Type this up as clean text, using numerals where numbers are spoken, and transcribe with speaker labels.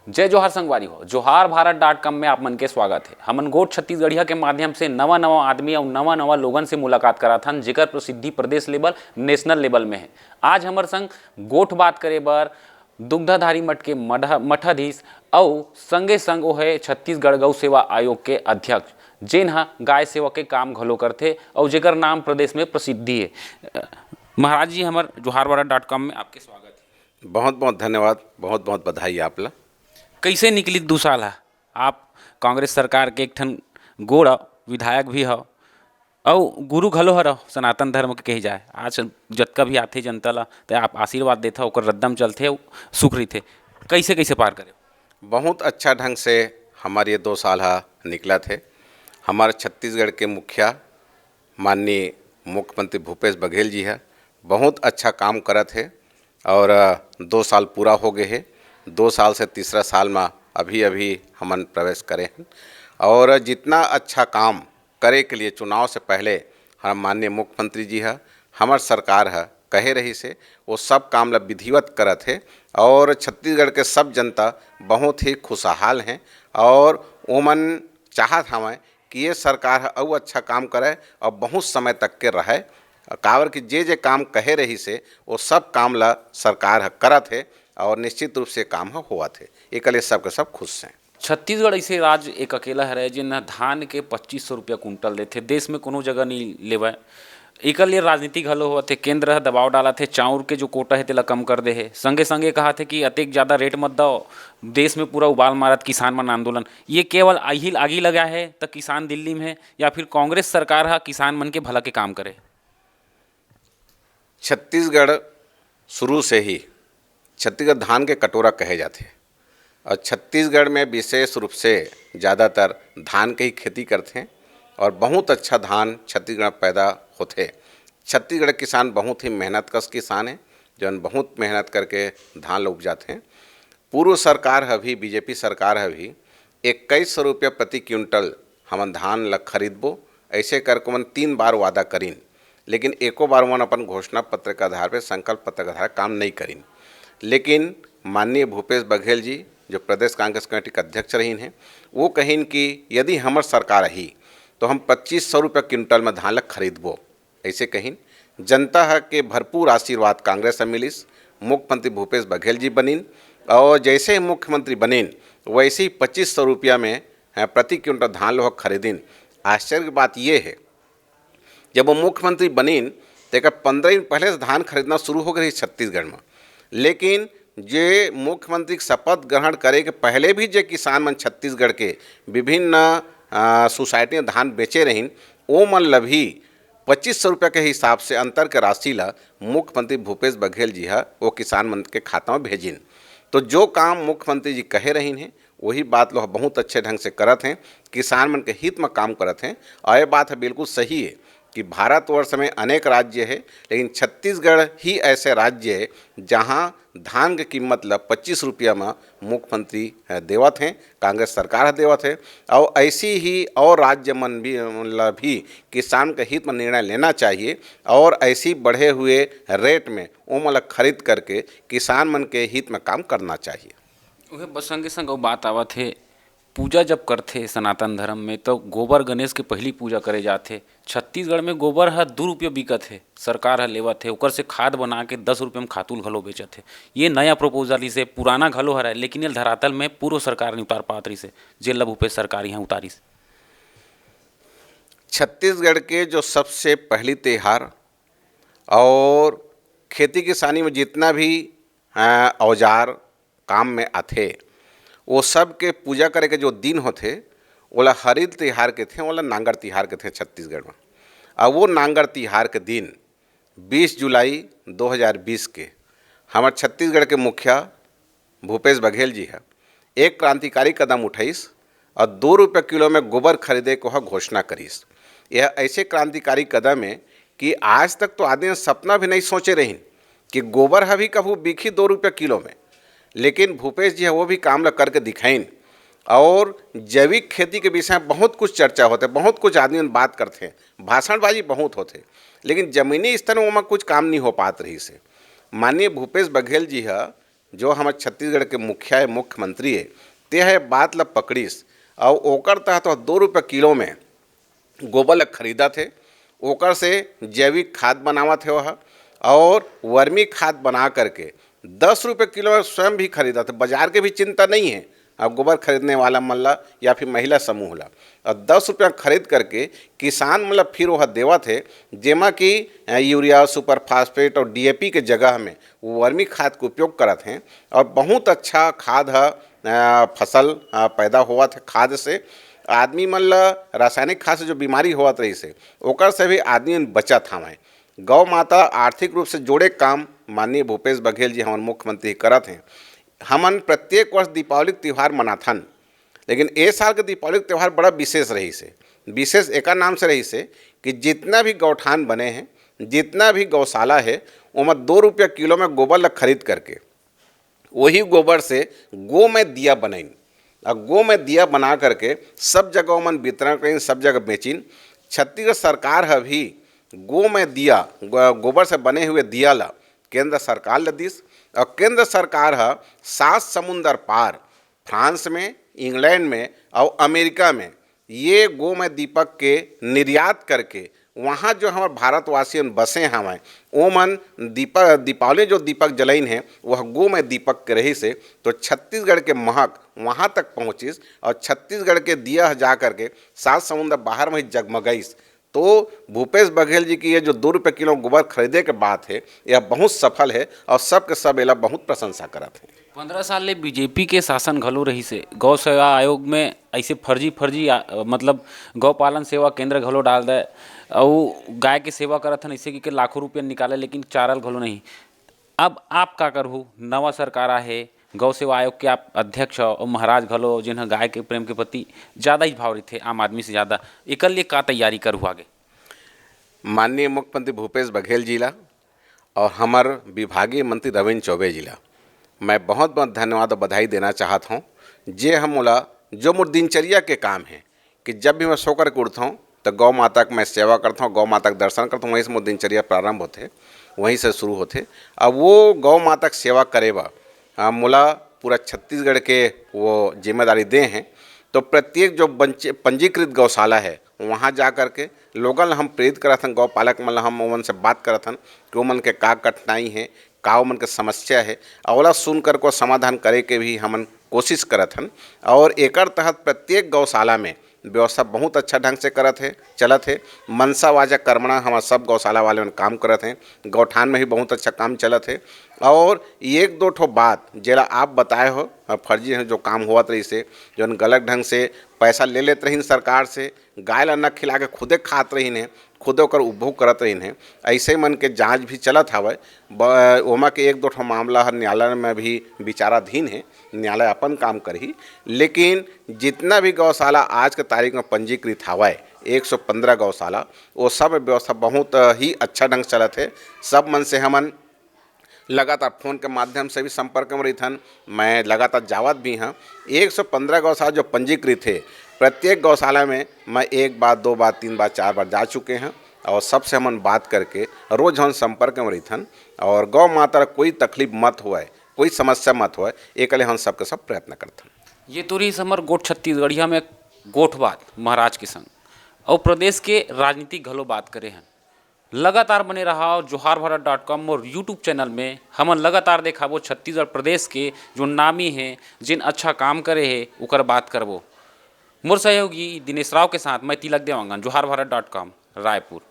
Speaker 1: जय जोहार संगवारी हो। जोहार भारत.com में आप मन के स्वागत है। हमन गोठ छत्तीसगढ़िया के माध्यम से नवा नवा आदमी और नवा नवा लोगन से मुलाकात करा था, जेकर प्रसिद्धि प्रदेश लेवल नेशनल लेवल में है। आज हमार संग गोठ बात करे बर दुग्धाधारी मठ के मठाधीश और संगे संग वो है छत्तीसगढ़ गौ सेवा आयोग के अध्यक्ष, जेन हा गाय सेवा के काम घलो करते और जेकर नाम प्रदेश में प्रसिद्धि है। महाराज जी, हमार जोहार भारत.com में आपके स्वागत है।
Speaker 2: बहुत बहुत धन्यवाद, बहुत बहुत बधाई आपला।
Speaker 1: कैसे निकली 2 साल है? आप कांग्रेस सरकार के एक ठन गोड़ विधायक भी हो और गुरु घलो हर सनातन धर्म के कही जाए। आज जतका भी आथे जनता ला तो आप आशीर्वाद देता, ओकर रद्दम चलते, सुख रही थे। कैसे कैसे पार करे?
Speaker 2: बहुत अच्छा ढंग से हमारे ये 2 साल निकला थे। हमारे छत्तीसगढ़ के मुखिया माननीय मुख्यमंत्री भूपेश बघेल जी है, बहुत अच्छा काम करत है और 2 साल पूरा हो गए है। 2 साल से तीसरा साल में अभी हमन प्रवेश करे हैं और जितना अच्छा काम करे के लिए चुनाव से पहले हम माननीय मुख्यमंत्री जी है, हमार सरकार है कहे रही से वो सब काम ला विधिवत करत है और छत्तीसगढ़ के सब जनता बहुत ही खुशहाल हैं और ओमन चाहत हमें कि ये सरकार है और अच्छा काम करे और बहुत समय तक के रहे। कावर कि जे काम कहे रही से वो सब काम ला सरकार है करत है और निश्चित रूप से काम हुआ थे। एक लिए सब के सब खुश हैं।
Speaker 1: छत्तीसगढ़ ऐसे राज्य एक अकेला है जिन धान के 2500 रुपया कुंटल देते, देश में कोनो जगह नहीं लेवा। एक लिए राजनीति घलो हुआ थे, केंद्र दबाव डाला थे, चाउर के जो कोटा है तेला कम कर दे है। संगे संगे कहा थे कि अतिक ज़्यादा रेट मत दो, देश में पूरा उबाल मारत किसान मन आंदोलन। ये केवल आगे लगा है तो किसान दिल्ली में है या फिर कांग्रेस सरकार है किसान मन के भला के काम करे?
Speaker 2: छत्तीसगढ़ शुरू से ही छत्तीसगढ़ धान के कटोरा कहे जाते हैं और छत्तीसगढ़ में विशेष रूप से ज़्यादातर धान की ही खेती करते हैं और बहुत अच्छा धान छत्तीसगढ़ में पैदा होते। छत्तीसगढ़ किसान बहुत ही मेहनतकश किसान हैं, जो बहुत मेहनत करके धान उपजाते हैं। पूर्व सरकार है भी, बीजेपी सरकार है भी 2100 रुपया प्रति क्विंटल हम धान ला खरीदबो ऐसे करके मन 3 बार वादा करीन, लेकिन एको बार मन अपन घोषणा पत्र के आधार पर, संकल्प पत्र के आधार पर काम नहीं करीन। लेकिन माननीय भूपेश बघेल जी जो प्रदेश कांग्रेस कमेटी के अध्यक्ष रही हैं, वो कहिन कि यदि हमार सरकार रही तो हम 2500 रुपये क्विंटल में धान ला खरीदबो ऐसे कहिन। जनता है के भरपूर आशीर्वाद कांग्रेस से मिलिस, मुख्यमंत्री भूपेश बघेल जी बनिन और जैसे ही मुख्यमंत्री बनिन वैसे ही 2500 रुपया में प्रति क्विंटल धान लोग खरीदिन। आश्चर्य की बात ये है, जब वो मुख्यमंत्री बनिन तो 15 दिन पहले से धान खरीदना शुरू हो गई छत्तीसगढ़ में। लेकिन जे मुख्यमंत्री शपथ ग्रहण करे के पहले भी जे किसान मन छत्तीसगढ़ के विभिन्न सोसाइटी में धान बेचे रहीन, वो मन ला भी 2500 रुपये के हिसाब से अंतर के राशि ला मुख्यमंत्री भूपेश बघेल जी है वो किसान मन के खाता में भेजिन। तो जो काम मुख्यमंत्री जी कहे रही हैं वही बात लोग बहुत अच्छे ढंग से करत हैं, किसान मन के हित में काम करत हैं। और ये बात है बिल्कुल सही है कि भारतवर्ष में अनेक राज्य है, लेकिन छत्तीसगढ़ ही ऐसे राज्य है जहां धान की कीमत ला 25 रुपया में मुख्यमंत्री देवत हैं, कांग्रेस सरकार देवत है। और ऐसी ही और राज्य मन भी किसान के हित में निर्णय लेना चाहिए और ऐसी बढ़े हुए रेट में वो मतलब खरीद करके किसान मन के हित में काम करना चाहिए।
Speaker 1: वह बस संगे संग बात आवत है, पूजा जब करते सनातन धर्म में तो गोबर गणेश के पहली पूजा करे जाते। छत्तीसगढ़ में गोबर है 2 रुपये बिकत है, सरकार है लेवत है, ओकर से खाद बना के 10 रुपये में खातूल घलो बेचत है। ये नया प्रपोजल इसे पुराना घलो हरा है, लेकिन ये धरातल में पूर्व सरकार नहीं उतार पात रही से, जेल भूपेश सरकार यहाँ उतारी से।
Speaker 2: छत्तीसगढ़ के जो सबसे पहली त्यौहार और खेती किसानी में जितना भी औजार काम में आते वो सब के पूजा करे के जो दिन होते ओला हरित तिहार के थे, ओला नांगर तिहार के थे छत्तीसगढ़ में। और वो नांगर तिहार के दिन 20 जुलाई 2020 के हमारे छत्तीसगढ़ के मुखिया भूपेश बघेल जी है एक क्रांतिकारी कदम उठाईस और 2 रुपये किलो में गोबर खरीदे को घोषणा करीस। यह ऐसे क्रांतिकारी कदम है कि आज तक तो आदमी सपना भी नहीं सोचे रही कि गोबर है भी कभी बिकी 2 रुपये किलो में, लेकिन भूपेश जी है वो भी काम ला करके दिखाइन। और जैविक खेती के विषय में बहुत कुछ चर्चा होते, बहुत कुछ आदमी बात करते हैं, भाषणबाजी बहुत होते, लेकिन ज़मीनी स्तर में वहाँ कुछ काम नहीं हो पात रही से। माननीय भूपेश बघेल जी है जो हमारे छत्तीसगढ़ के मुख्यमंत्री है ते है बात ला पकड़ीस और ओकर तहत 2 रुपये किलो में गोबर ला खरीदा थे, ओकर से जैविक खाद बनावत है वह और वर्मी खाद बना करके 10 रुपये किलो में स्वयं भी खरीदा था। बाजार के भी चिंता नहीं है अब गोबर खरीदने वाला मल्ला या फिर महिला समूह ला, और 10 रुपया खरीद करके किसान मतलब फिर वह देवत है जेमा कि यूरिया सुपर फास्फेट और डीएपी के जगह में वो वर्मी खाद का उपयोग करत हैं और बहुत अच्छा खाद है, फसल पैदा हुआ थे। खाद से आदमी मन ला रासायनिक खाद से जो बीमारी होत रही से ओकर से भी आदमी बचत हमें। गौ माता आर्थिक रूप से जोड़े काम माननीय भूपेश बघेल जी हमारे मुख्यमंत्री करत हैं। हमन प्रत्येक वर्ष दीपावली त्यौहार मनाथन, लेकिन ए साल के दीपावली त्यौहार बड़ा विशेष रही से। विशेष एक नाम से रही से कि जितना भी गौठान बने हैं, जितना भी गौशाला है, उनमें 2 रुपया किलो में गोबर ला खरीद करके वही गोबर से गो में दिया बनाइन और गो में दिया बना करके सब जगह मन वितरण करें, सब जगह बेचिन। छत्तीसगढ़ सरकार है भी गो में दिया गोबर से बने हुए दिया ला केंद्र सरकार ला दिस और केंद्र सरकार है 7 समुंदर पार फ्रांस में, इंग्लैंड में और अमेरिका में ये गो में दीपक के निर्यात करके वहाँ जो हमारे भारतवासी बसे हमें वो मन दीपावली जो दीपक जलाइन है वह गो में दीपक के रही से, तो छत्तीसगढ़ के महक वहाँ तक पहुँचिस और छत्तीसगढ़ के दिया जा करके 7 समुंदर बाहर में जगमगाइस। तो भूपेश बघेल जी की ये जो 2 रुपये किलो गोबर खरीदे के बात है यह बहुत सफल है और सबके सब एला बहुत प्रशंसा करत हैं।
Speaker 1: 15 साल ले बीजेपी के शासन घलो रही से गौ सेवा आयोग में ऐसे फर्जी मतलब गौपालन सेवा केंद्र घलो डाल दे और गाय के सेवा करत हन ऐसे कि लाखों रुपया निकाले लेकिन चारल घलो नहीं। अब आप का करहु, नवा सरकार आहे, गौ सेवा आयोग के आप अध्यक्ष और महाराज घलो जिन्हें गाय के प्रेम के प्रति ज़्यादा ही भाव रही थे आम आदमी से ज़्यादा, एक लिए का तैयारी करूँ आगे?
Speaker 2: माननीय मुख्यमंत्री भूपेश बघेल जी ला और हमार विभागीय मंत्री रविंद्र चौबे जी ला मैं बहुत बहुत धन्यवाद और बधाई देना चाहता हूँ। जे हम मोला जो मोर दिनचर्या के काम है कि जब भी मैं सोकर के उठता हूँ तो गौ माता का मैं सेवा करता हूँ, गौ माता का दर्शन करता हूँ, वहीं से मोर दिनचर्या प्रारंभ होते, वहीं से शुरू होते। अब वो गौ माता की सेवा करे बा मोला पूरा छत्तीसगढ़ के वो जिम्मेदारी दे हैं। तो प्रत्येक जो पंजीकृत गौशाला है वहाँ जा कर के लोगन ला हम प्रेरित करत हन, गौ पालक मन ला हम उमन से बात करत हन कि उमन के का कठिनाई है, का उमन के समस्या है, अवला सुन कर को समाधान करे के भी हमन कोशिश करत हन। और एकर तहत प्रत्येक गौशाला में व्यवस्था बहुत अच्छा ढंग से करत है, चलत है। मनसा वाजा कर्मणा हमारे सब गौशाला वाले में काम करत हैं, गौठान में भी बहुत अच्छा काम चलत है। और एक दो ठो बात जेला आप बताए हो फर्जी है जो काम हुआ रही से, जो गलत ढंग से पैसा ले लेते रही सरकार से, गाय ला न खिला के खुदे खात रही हैं, खुदे ओकर उपभोग करत रही हैं, ऐसे मन के जांच भी चलत हवय। ओमा के एक दो ठो मामला हर न्यायालय में भी विचाराधीन है, न्यायालय अपन काम करही। लेकिन जितना भी गौशाला आज के तारीख में पंजीकृत हवय 115 गौशाला, वो सब व्यवस्था बहुत ही अच्छा ढंग से चलत है। सब मन से हमन लगातार फ़ोन के माध्यम से भी संपर्क में रही, मैं लगातार जावत भी हाँ। 115 गौशाला जो पंजीकृत है, प्रत्येक गौशाला में मैं 1 बार 2 बार 3 बार 4 बार जा चुके हैं और सबसे हमन बात करके रोज़ हम संपर्क में रही। और गौ माता कोई तकलीफ मत होए, कोई समस्या मत होए, एक हम सबके सब प्रयत्न करते हैं।
Speaker 1: ये तो रही समर गोठ छत्तीसगढ़िया में गोठ बात महाराज के संग और प्रदेश के राजनीतिक घलो बात करे हैं। लगातार बने रहा और joharbharat.com और यूट्यूब चैनल में हमन लगातार देखाबो छत्तीसगढ़ प्रदेश के जो नामी हैं, जिन अच्छा काम करे है उकर बात करबो। मोर सहयोगी दिनेश राव के साथ मैं तिलक देवांगन, joharbharat.com, रायपुर।